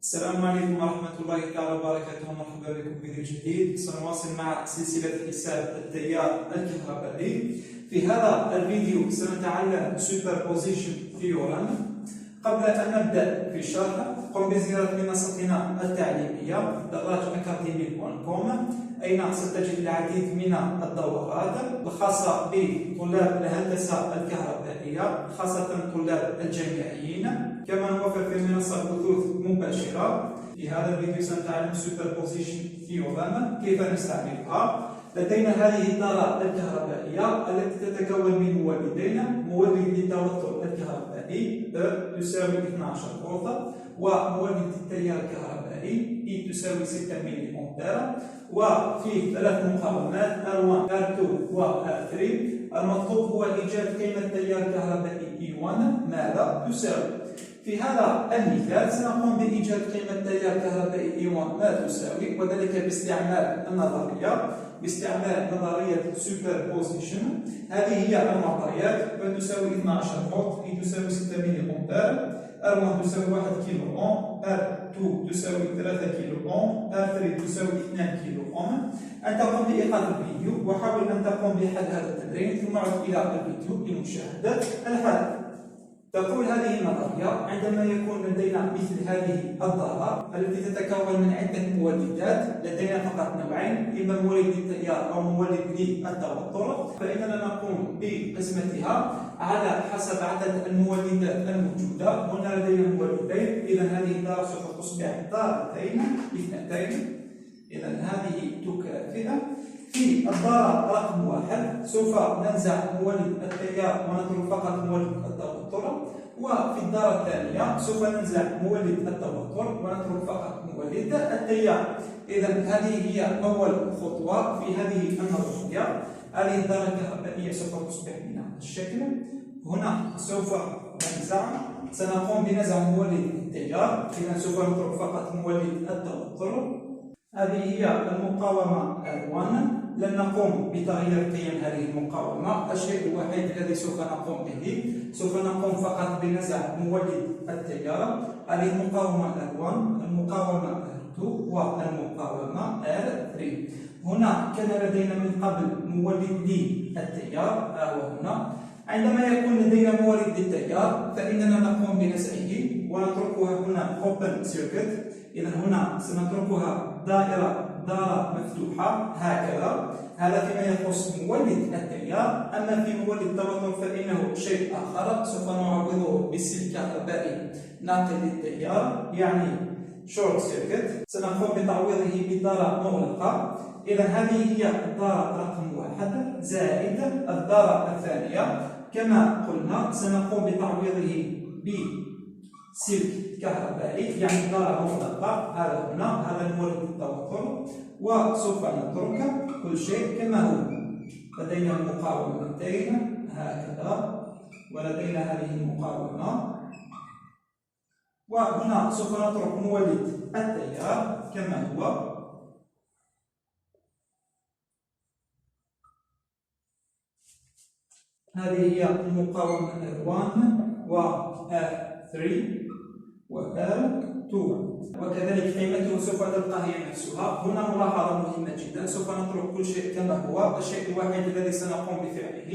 السلام عليكم ورحمة الله تعالى وبركاته، مرحبا بكم في فيديو جديد. سنواصل مع سلسلة حساب التيار الكهربائي. في هذا الفيديو سنتعلم سوبربوزيشن ثيورم. قبل أن نبدأ في الشرح قم بزيارة منصتنا التعليمية darajaacademy.com، أين ستجد العديد من الدورات الخاصة بطلاب الهندسة الكهربائية، خاصة طلاب الجامعيين. كما نوفر في المنصة بثوث مباشرة. في هذا الفيديو سنتعلم سوبربوزيشن ثيورم كيف نستعملها. لدينا هذه الدارة الكهربائية التي تتكون من مولدين: مولد للتوتر الكهربائي E تساوي 12 فولت، ومولد التيار الكهربائي E تساوي 6 ملي أمبير، وفيه ثلاث مقاومات R1 R2 و R3. المطلوب هو إيجاد قيمة التيار الكهربائي E1 ماذا تساوي. في هذا المثال سنقوم بإيجاد قيمة التيار الكهربائي E1 ما تساوي، وذلك باستعمال نظرية سوبربوزيشن. هذه هي المعطيات: ب تساوي 12 فولت، E تساوي 6 ملي أمبير، R1 تساوي 1 كيلو أوم، R2 تساوي 3 كيلو أوم، R3 تساوي 2 كيلو أوم. أن تقوم بإيقاف الفيديو وحاول أن تقوم بحل هذا التمرين، ثم عد إلى الفيديو لمشاهدة الحل. تقول هذه النظرية: عندما يكون لدينا مثل هذه الدارة التي تتكون من عدة مولدات، لدينا فقط نوعين، إما مولد للتيار أو مولد للتوتر، فإننا نقوم بقسمتها على حسب عدد المولدات الموجودة. هنا لدينا مولدين، إذا هذه الدارة سوف تصبح دارتين اثنتين، إذا هذه تكافئ. في الدارة رقم 1 سوف ننزع مولد التيار ونترك فقط مولد التوتر، وفي الدارة الثانية سوف ننزع مولد التوتر ونترك فقط مولد التيار. إذا هذه هي أول خطوة في هذه النظرية. هذه الدارة الكهربائية سوف تصبح بهذا الشكل. هنا سوف سنقوم بنزع مولد التيار، إذا سوف نترك فقط مولد التوتر. هذه هي المقاومة R1. لن نقوم بتغيير قيم هذه المقاومة. الشيء الوحيد الذي سوف نقوم به سوف نقوم فقط بنزع مولد التيار. هذه المقاومة R1، المقاومة R2 والمقاومة R3. هنا كان لدينا من قبل مولد للتيار هنا. عندما يكون لدينا مولد للتيار فإننا نقوم بنزعه ونتركها هنا open circuit. إذا هنا سنتركها دائرة مفتوحة هكذا. هذا فيما يخص مولد التيار. أما في مولد التوتر فإنه شيء آخر، سوف نعوضه بالسلك الكهربائي ناقل للتيار، يعني شورت سيركت. سنقوم بتعويضه بدارة مغلقة. إذا هذه هي الدارة رقم 1 زائد الدارة الثانية. كما قلنا سنقوم بتعويضه بسلك كهربائي، يعني دارة مغلقة. هذا المولد التوتر، وسوف نترك كل شيء كما هو. لدينا المقاومتين هكذا، ولدينا هذه المقاومة، وهنا سوف نترك مولد التيار كما هو. هذه هي المقاومة R1 و R3 و R2، وكذلك قيمته سوف تبقى هي نفسها. هنا ملاحظة مهمة جدا: سوف نترك كل شيء كما هو. الشيء الوحيد الذي سنقوم بفعله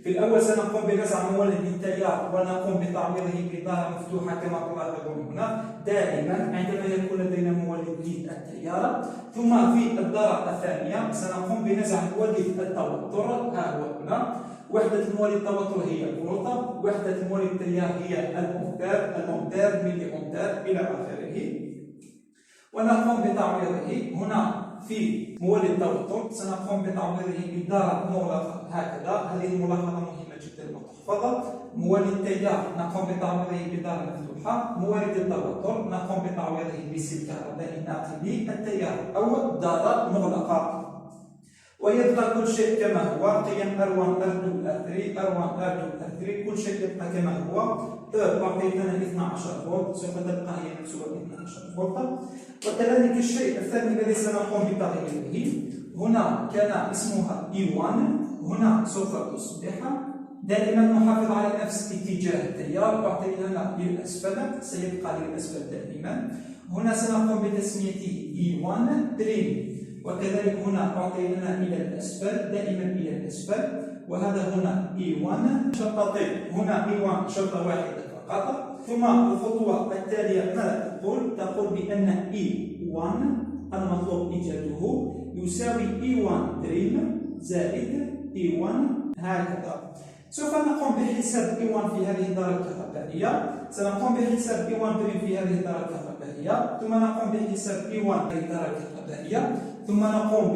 في الأول سنقوم بنزع مولد للتيار ونقوم بتعويضه بدارة مفتوحة كما تلاحظون هنا. دائما عندما يكون لدينا مولد للتيار، ثم في الدارة الثانية سنقوم بنزع مولد التوتر. ها هو هنا. وحدة مولد التوتر هي الفولت، وحدة مولد التيار هي الأمبير ملي أمبير إلى آخره. ونقوم بتعويضه هنا في مولد التوتر. سنقوم بتعويضه بدارة مغلقة هكذا. هذه الملاحظة مهمة جدا وتحفظ. مولد التيار نقوم بتعويضه بدارة مفتوحة. مولد التوتر نقوم بتعويضه بسلك كهربائي ناقل للتيار أو دارة مغلقة. ويبقى كل شيء كما هو. قيم R1 R2 R3 R1 R2 R3 كل شيء يبقى كما هو. أعطيتنا 12 فولت، سوف تبقى هي نفسها 12 فولت. وكذلك الشيء الثاني الذي سنقوم بتغييره، هنا كان اسمها E1، هنا سوف تصبح دائما نحافظ على نفس اتجاه التيار. أعطي لنا للأسفل، سيبقى للأسفل دائما. هنا سنقوم بتسميته E1 دريم، وكذلك هنا أعطي لنا إلى الأسفل، دائما إلى الأسفل. وهذا هنا E1 شرطتين، هنا E1 شرطة واحدة فقط. ثم الخطوة التالية ماذا تقول؟ تقول بأن E1 المطلوب إيجاده يساوي E1 دريم زائد E1 هكذا. سوف نقوم بحساب E1 في هذه الدارة الكهربائية، سنقوم بحساب E1 دريم في هذه الدارة الكهربائية، ثم نقوم بحساب E1 في الدارة الكهربائية، ثم نقوم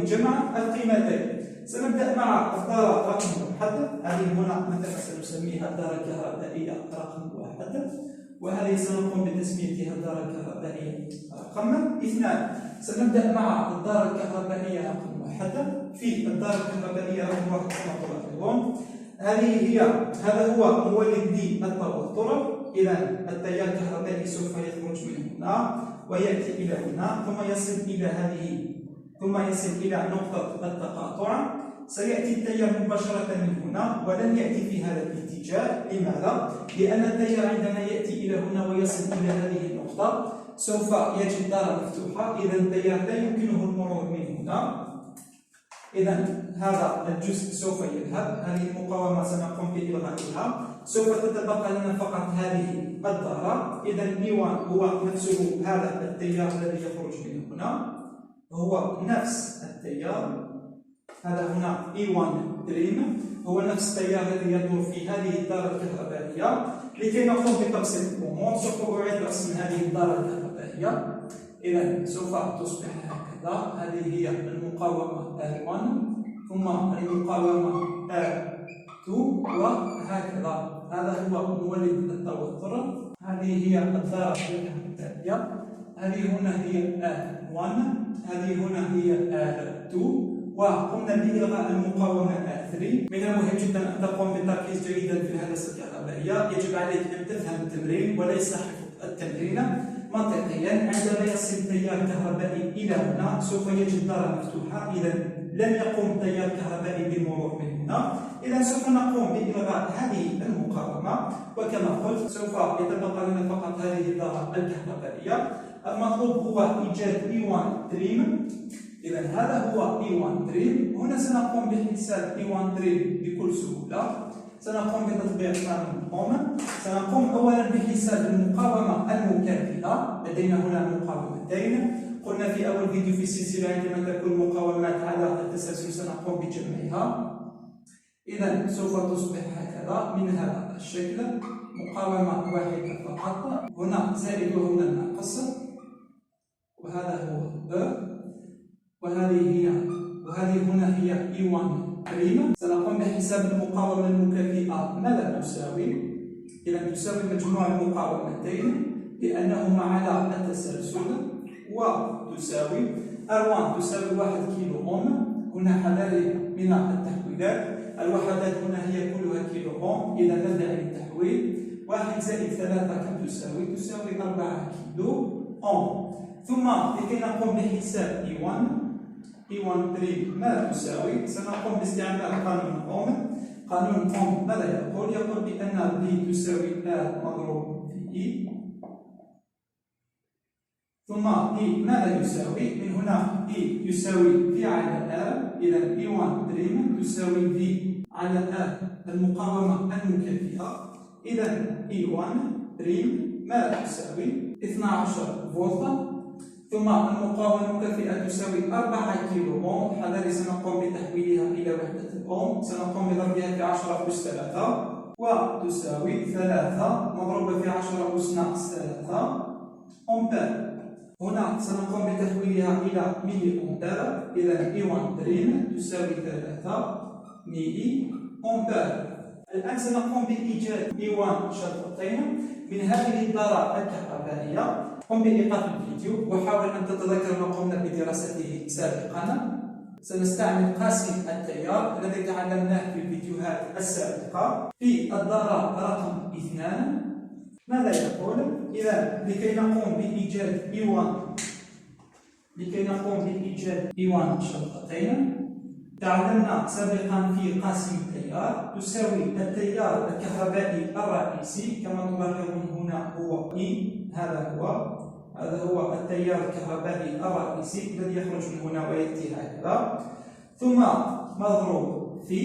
بجمع القيمتين. سنبدأ مع الدارة رقم 1، هذه هنا مثلا سنسميها الدارة الكهربائية رقم 1، وهذه سنقوم بتسميتها الدارة الكهربائية رقم 2. سنبدأ مع الدارة الكهربائية رقم 1. في الدارة الكهربائية رقم 1 كما تلاحظون هذا هو مولد للتوتر. إذا التيار الكهربائي سوف يخرج من هنا ويأتي إلى هنا، ثم يصل إلى نقطة التقاطع. سيأتي التيار مباشرة من هنا ولن يأتي في هذا الاتجاه. لماذا؟ لأن التيار عندما يأتي إلى هنا ويصل إلى هذه النقطة سوف يجد الدارة مفتوحة، إذا التيار لا يمكنه المرور من هنا. إذا هذا الجزء سوف يذهب، هذه المقاومة سنقوم بإلغائها، سوف تتبقى لنا فقط هذه الدارة. إذا E1 هو نفسه هذا التيار الذي يخرج من هنا، هو نفس التيار. هذا هنا E1 دريم هو نفس التيار الذي يدور في هذه الدارة الكهربائية. لكي نقوم بتبسيط الأمور سوف أعيد رسم هذه الدارة الكهربائية. إذا سوف تصبح هكذا، هذه هي المقاومة R1 ثم المقاومة R2 وهكذا. هذا هو مولد التوتر. هذه هي الدارة الكهربائية، هذه هنا هي R1، هذه هنا هي R2، وقمنا بإلغاء المقاومة R3. من المهم جدا أن تقوم بالتركيز جيدا في الهندسة الكهربائية. يجب عليك أن تفهم التمرين وليس حفظ التمرين. منطقيا عندما يصل التيار الكهربائي إلى هنا سوف يجد دارة مفتوحة، إذا لن يقوم التيار الكهربائي بالمرور من هنا. إذا سوف نقوم بإلغاء هذه المقاومة، وكما قلت سوف يتبقى لنا فقط هذه الدارة الكهربائية. المطلوب هو إيجاد E1 دريم. إذا هذا هو E1 دريم. هنا سنقوم بحساب E1 دريم بكل سهولة. سنقوم بتطبيق قانون أوم. سنقوم أولا بحساب المقاومة المكافئة. لدينا هنا مقاومتين، قلنا في أول فيديو في السلسلة عندما تكون مقاومات على التسلسل سنقوم بجمعها. إذا سوف تصبح هكذا من هذا الشكل، مقاومة واحدة فقط، هنا زائد وهنا ناقص، وهذا هو وهذه هنا هي E1 دريم. سنقوم بحساب المقاومة المكافئة ماذا تساوي؟ إذا تساوي مجموع المقاومتين لأنهما على التسلسل، وتساوي R1 تساوي 1 كيلو أوم. هنا حذاري من التحويلات، الوحدات هنا هي كلها كيلو أوم، إذا نبدأ بالتحويل. 1 زائد 3 كم تساوي؟ تساوي 4 كيلو أوم. ثم لكي نقوم بحساب E1 دريم ماذا تساوي؟ سنقوم باستعمال قانون أوم. قانون أوم ماذا يقول؟ يقول بأن V تساوي R مضروب في E، ثم E ماذا يساوي؟ من هنا E يساوي V على R. إذا E1 دريم تساوي V على R المقاومة المكافئة. إذا E1 دريم ماذا تساوي؟ 12 فولت. ثم المقاومة المكافئة تساوي 4 كيلو أوم. حذاري سنقوم بتحويلها إلى وحدة الأوم، سنقوم بضربها في 10 أس 3 وتساوي 3 مضروبة في 10 أس ناقص 3 أمبير. هنا سنقوم بتحويلها إلى ملي أمبير. إذا E1 دريم تساوي 3 ملي أمبير. الآن سنقوم بإيجاد E1 شرطتين من هذه الدارة الكهربائية. قم بإيقاف الفيديو وحاول أن تتذكر ما قمنا بدراسته سابقا. سنستعمل قاسم التيار الذي تعلمناه في الفيديوهات السابقة. في الدارة رقم 2 ماذا يقول؟ إذا لكي نقوم بإيجاد E1 شرطتين تعلمنا سابقا في قاسم التيار تساوي التيار الكهربائي الرئيسي كما تلاحظون هنا هو I. هذا هو التيار الكهربائي الرئيسي الذي يخرج من هنا ويأتي هكذا، ثم مضروب في،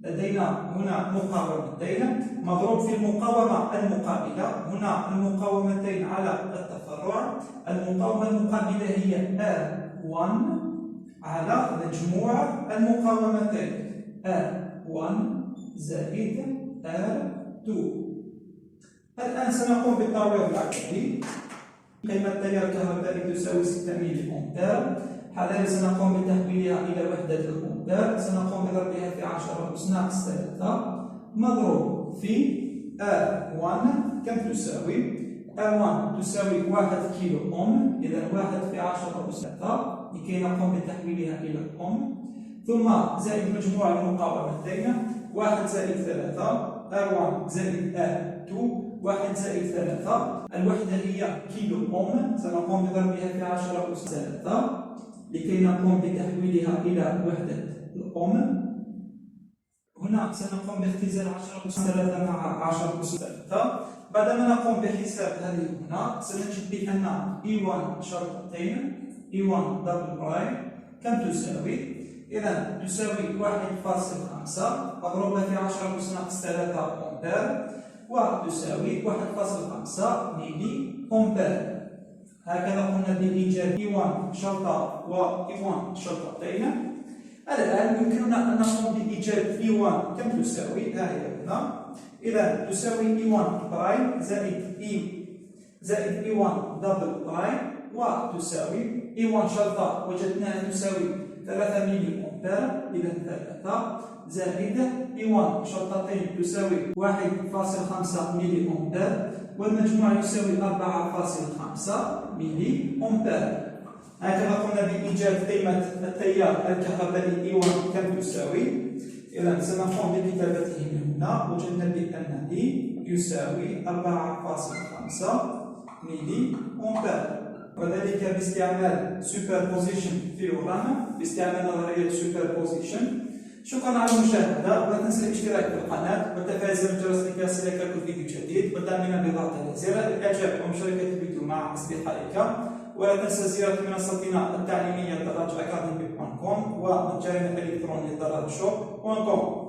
لدينا هنا مقاومتين مضروب في المقاومة المقابلة، هنا المقاومتين على التفرع، المقاومة المقابلة هي R1 على مجموع المقاومتين R1 زائد R2. الآن سنقوم بالتعويض العكسي. قيمة التيار الكهربائي تساوي 6 ملي أمبير، حاليا سنقوم بتحويلها إلى وحدة الأمبير، سنقوم بضربها في 10 أس ناقص 3 مضروب في R1 كم تساوي؟ R1 تساوي 1 كيلو أوم، إذا 1 في 10 أس 3 لكي نقوم بتحويلها إلى أوم، ثم زائد مجموع المقاومتين 1 زائد 3 R1 زائد R2 1 زائد 3، الوحدة هي كيلو أوم، سنقوم بضربها في 10 أس 3 لكي نقوم بتحويلها إلى وحدة الأوم. هنا سنقوم باختزال 10 أس 3 مع 10 أس 3. بعدما نقوم بحساب هذه هنا سنجد بأن E1 شرطتين E1 دبل برايم كم تساوي؟ إذا تساوي 1.5 مضروبة في 10 أس ناقص 3 أمبير وتساوي 1.5 ملي أمبير. هكذا قمنا بإيجاد E1 شرطة و E1 شرطتين. الآن يمكننا أن نقوم بإيجاد E1 كم تساوي؟ ها هي هنا. إذا تساوي E1 برايم زائد E1 دبل برايم وتساوي E1 شرطة وجدناها تساوي 3 ملي أمبير، إذا 3 زائد E1 شرطتين تساوي 1.5 ملي أمبير والمجموع يساوي 4.5 ملي أمبير. هكذا قمنا بإيجاد قيمة التيار الكهربائي E1 كم تساوي. إذا سنقوم بكتابته من هنا، وجدنا بأن E يساوي 4.5 ملي أمبير، وذلك باستعمال سوبربوزيشن ثيورم، باستعمال نظرية سوبربوزيشن. شكرا على المشاهدة، ولا تنسى الاشتراك في القناة وتفعيل زر الجرس لكي يصلك كل فيديو جديد، ودعمنا بضغط زر الإعجاب ومشاركة الفيديو مع أصدقائك، ولا تنسى زيارة منصتنا التعليمية دراج academy.com ومتجرنا الإلكتروني دراج shop.com.